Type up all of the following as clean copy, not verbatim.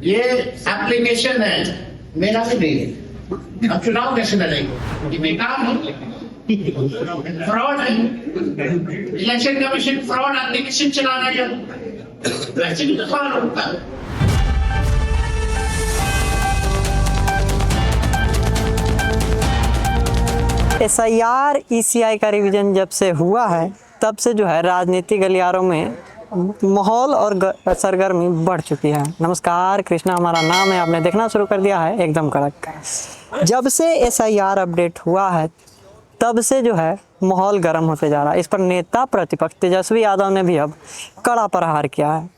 ये एप्लीकेशन है, मेरा भी नहीं है। अब चुनाव कैसे लड़ेंगे? ये बेकार है, फ्रॉड है। इलेक्शन कमीशन फ्रॉड एप्लीकेशन चलाना है, वैसे भी तो फ्रॉड होता है। SIR ECI का रिवीजन जब से हुआ है तब से जो है राजनीतिक गलियारों में माहौल और सरगर्मी बढ़ चुकी है। नमस्कार, कृष्णा हमारा नाम है। आपने देखना शुरू कर दिया है एकदम कड़क। जब से SIR अपडेट हुआ है तब से जो है माहौल गर्म होते जा रहा है। इस पर नेता प्रतिपक्ष तेजस्वी यादव ने भी अब कड़ा प्रहार किया है।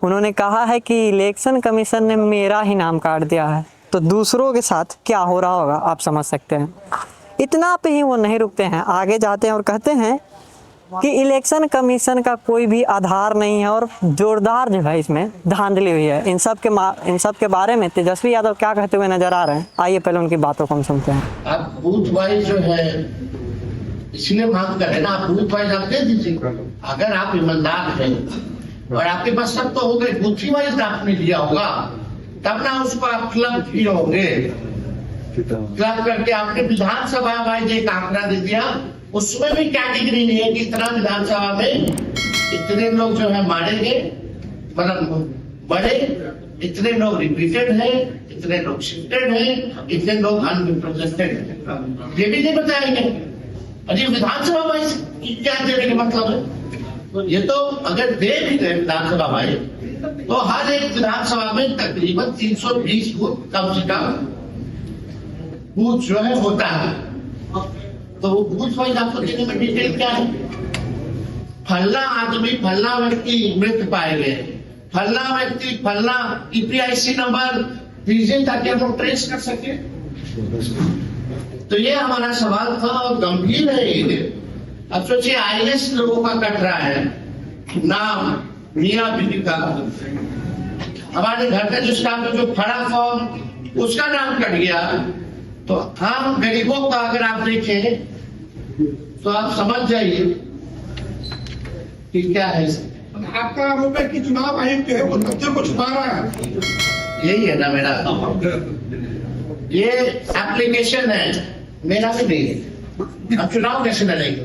उन्होंने कहा है कि इलेक्शन कमीशन ने मेरा ही नाम काट दिया है, तो दूसरों के साथ क्या हो रहा होगा आप समझ सकते हैं। इतना पे ही वो नहीं रुकते हैं, आगे जाते हैं और कहते हैं कि इलेक्शन कमीशन का कोई भी आधार नहीं है और जोरदार जो है इसमें धांधली हुई है। इन सब के बारे में तेजस्वी यादव क्या कहते हुए नजर आ रहे हैं, आइए पहले उनकी बातों को हम सुनते हैं। आप बूथ वाइज जो है इसलिए मांग कर रहे हैं ना, आप बूथ वाइज आप दे दीजिए। अगर आप ईमानदार हैं और आपके पास सब तो हो गए, बूथ वाइज आपने दिया होगा तब ना उसको आप क्लब किए होंगे। क्लब करके आपने विधानसभा वाइज एक आंकड़ा दे दिया, उसमें भी कैटेगरी नहीं है कि इतना विधानसभा में इतने लोग जो है मारे गए, मतलब बड़े, इतने लोग रिपीटेड है, इतने लोग शिफ्टेड है, इतने लोग अनरिप्रेजेंटेड है, ये भी नहीं बताएंगे। अरे विधानसभा वाइज क्या देने का मतलब है? ये तो अगर दे भी गए विधानसभा वाइज तो हर एक विधानसभा में तकरीबन 320 बूथ कम से कम बूथ जो है होता है, तो वो बूथ वाइज आपको देने में डिटेल क्या है? फलना आदमी, फलना व्यक्ति मृत पाए गए, फलना व्यक्ति, फलना EPIC नंबर दीजिए ताकि हम लोग ट्रेस कर सके। तो ये हमारा सवाल था और गंभीर है ये। अब सोचिए IAS लोगों का कट रहा है नाम, मियाँ बीवी का, हमारे घर का जिसका जो खड़ा फॉर्म उसका नाम कट गया, तो हम गरीबों का अगर आप देखें तो आप समझ जाइए कि क्या है। आपका आरोप है कि चुनाव आयोग जो है वो तथ्यों को छुपा रहा है। यही है ना मेरा, ये एप्लीकेशन है, मेरा भी नहीं है। अब चुनाव कैसे लड़ेंगे?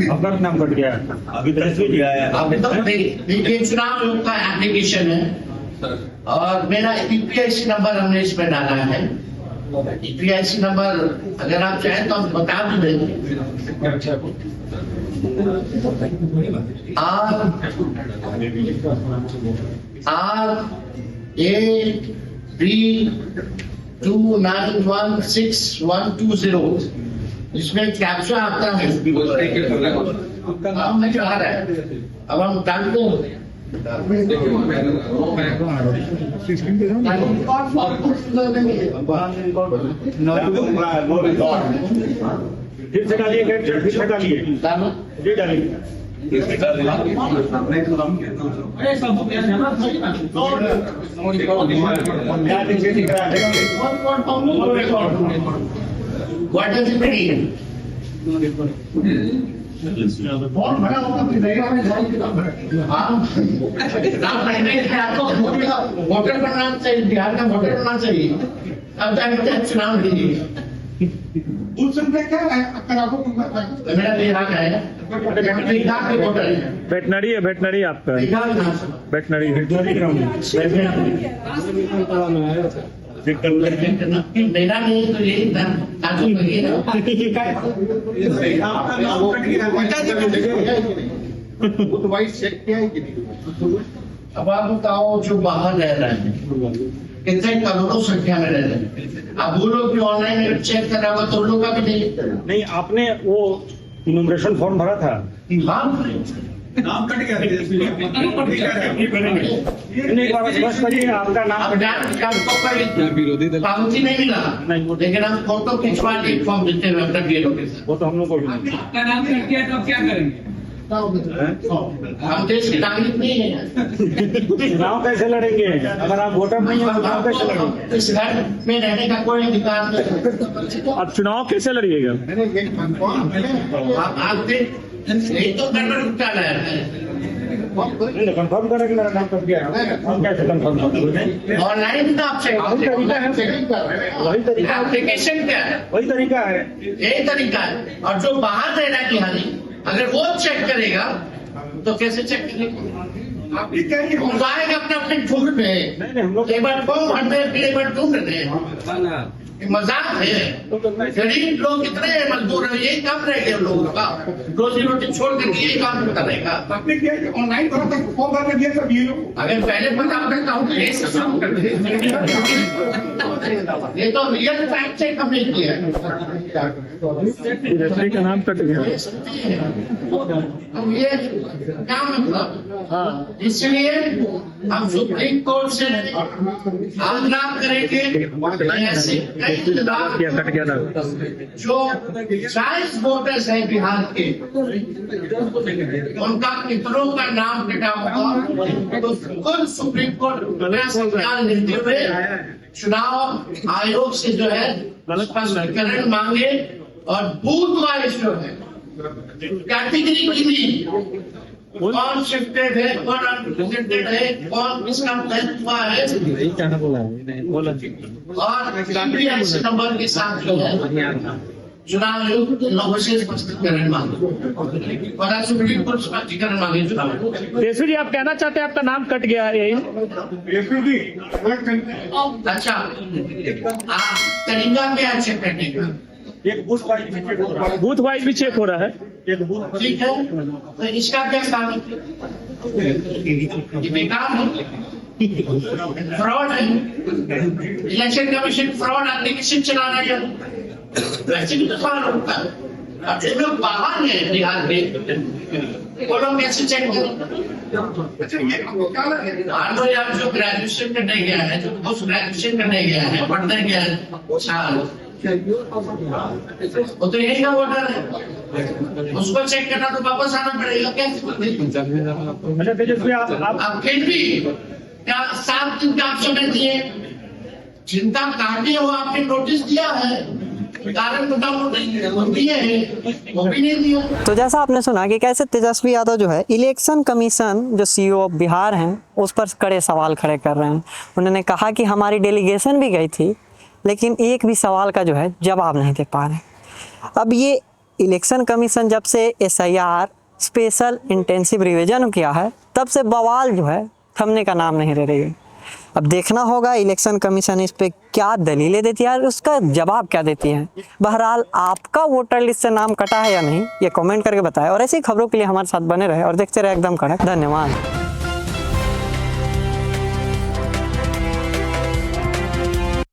आपका नाम कट गया, अभी तेजस्वी जी आया है। अब तो देखिए चुनाव आयोग का एप्लीकेशन है और मेरा EPIC नंबर हमने इसमें डाला है। EPIC नंबर अगर आप चाहें तो हम बता भी देंगे। RAB291612 जिसमें कैप्चा आता है, नाम नहीं आ रहा है। अब हम डालते हैं फिर से डालिए, फिर से डालिए, ये डालिए। What does it mean? Form भरा होगा तो देगा में जारी किताब है। नाम नहीं आपको वोटर बनना चाहिए, बिहार का वोटर बनना चाहिए, अब जाके चुनाव कीजिए। उस समय क्या है अगर आपको मेरा बिहार का है, बिहार के वोटर है। वेटनरी है, वेटनरी आपका बिहार विधानसभा वेटनरी मेरा नहीं तो यही था, आपका नाम कट गया, तो वाइट चेक किया है कि नहीं? अब आप बताओ जो बाहर रह रहे हैं कितने करोड़ों संख्या में रह रहे हैं, अब वो लोग भी ऑनलाइन चेक करा हुआ तो लोग का भी नहीं। आपने वो इनोग्रेशन फॉर्म भरा था? हाँ, नाम कट गया, नहीं, बस करिए, आपका नाम विरोधी दल पावती नहीं मिला, लेकिन हम फोटो खिंचवा के फॉर्म देते हुए अपना DLO के साथ। वो तो हम लोग को भी नहीं। आपका नाम कट गया तो क्या करेंगे? हम देश के नागरिक नहीं है, चुनाव कैसे लड़ेंगे अगर आप वोटर नहीं हो? चुनाव कैसे लड़ेंगे? इस घर में रहने का कोई अधिकार नहीं। अब चुनाव कैसे लड़िएगा? आप यही तो गड़बड़ चाल है। कंफर्म करें कि मेरा नाम कट गया है। हम कैसे कंफर्म करें? ऑनलाइन आप चेक वही तरीका है। चेकिंग कर रहे हैं। वही तरीका है। एप्लीकेशन क्या है? वही तरीका है। यही तरीका है। और जो बाहर रह रहा है बिहारी, अगर वो चेक करेगा तो कैसे चेक करेगा? आप ये कह रहे हम जाएंगे अपने अपने ढूंढ में, नहीं हम लोग एक बार फॉर्म भरने फिर एक बार ढूंढ रहे हैं। ये मजाक है। गरीब लोग कितने मजदूर हैं, यही काम रह गया लोगों का, रोजी रोटी छोड़ करके यही काम करेगा। आपने किया कि ऑनलाइन करो तो फॉर्म भर के दिया सब ये लोग। अगर पहले पता होता तो ये सब शुरू कर देते। ये तो रियल फैक्ट चेक हमने किया है। रजिस्ट्री का नाम कट गया। अब ये क्या मतलब? इसलिए हम सुप्रीम कोर्ट से आग्रह करेंगे ऐसे कई कट गया था। जो जायज वोटर्स हैं बिहार के, उनका कितनों का नाम कटा होगा तो खुद सुप्रीम कोर्ट में संज्ञान लेते हुए चुनाव आयोग से जो है स्पष्टीकरण मांगे और बूथ वाइज जो है कैटेगरी की भी कौन शिफ्टेड है, कौन अनरिप्रेजेंटेड है, कौन किसका डेथ हुआ है और INC नंबर के साथ जो है चुनाव आयोग लोगों से स्पष्टीकरण मांगे और आज सुप्रीम कोर्ट स्पष्टीकरण मांगे चुनाव आयोग। केसरी जी, आप कहना चाहते हैं आपका नाम कट गया है? यही अच्छा, आप तरीका क्या है चेक करने का? एक बूथ वाइज भी चेक हो रहा है। एक बूथ ठीक है, तो इसका क्या काम है? ये बेकार है, फ्रॉड है। इलेक्शन कमीशन फ्रॉड एप्लीकेशन चलाना है, वैसे भी तो फ्रॉड होता है। अब जो लोग बाहर हैं बिहार में, वो लोग कैसे चेक करें? मान लो यार जो ग्रेजुएशन करने गया है, जो पोस्ट ग्रेजुएशन करने गया है, पढ़ने गया है साल, वो तो यही का वोटर है, उसको चेक करना तो वापस आना पड़ेगा। अच्छा तेजस्वी, आप फिर भी क्या 7 दिन का आप समय दिए, चिंता काटे हो, आपने नोटिस दिया है, कारण दिए हैं, वो भी नहीं दिया। तो जैसा आपने सुना कि कैसे तेजस्वी यादव जो है इलेक्शन कमीशन जो CEO ऑफ बिहार हैं उस पर कड़े सवाल खड़े कर रहे हैं। उन्होंने कहा कि हमारी डेलीगेशन भी गई थी लेकिन एक भी सवाल का जो है जवाब नहीं दे पा रहे। अब ये इलेक्शन कमीशन जब से SIR स्पेशल इंटेंसिव रिवीजन किया है तब से बवाल जो है थमने का नाम नहीं ले रही है। अब देखना होगा इलेक्शन कमीशन इस पे क्या दलीलें देती है और उसका जवाब क्या देती है। बहरहाल आपका वोटर लिस्ट से नाम कटा है या नहीं ये कमेंट करके बताएं और ऐसी खबरों के लिए हमारे साथ बने रहे और देखते रहे एकदम कड़क। धन्यवाद।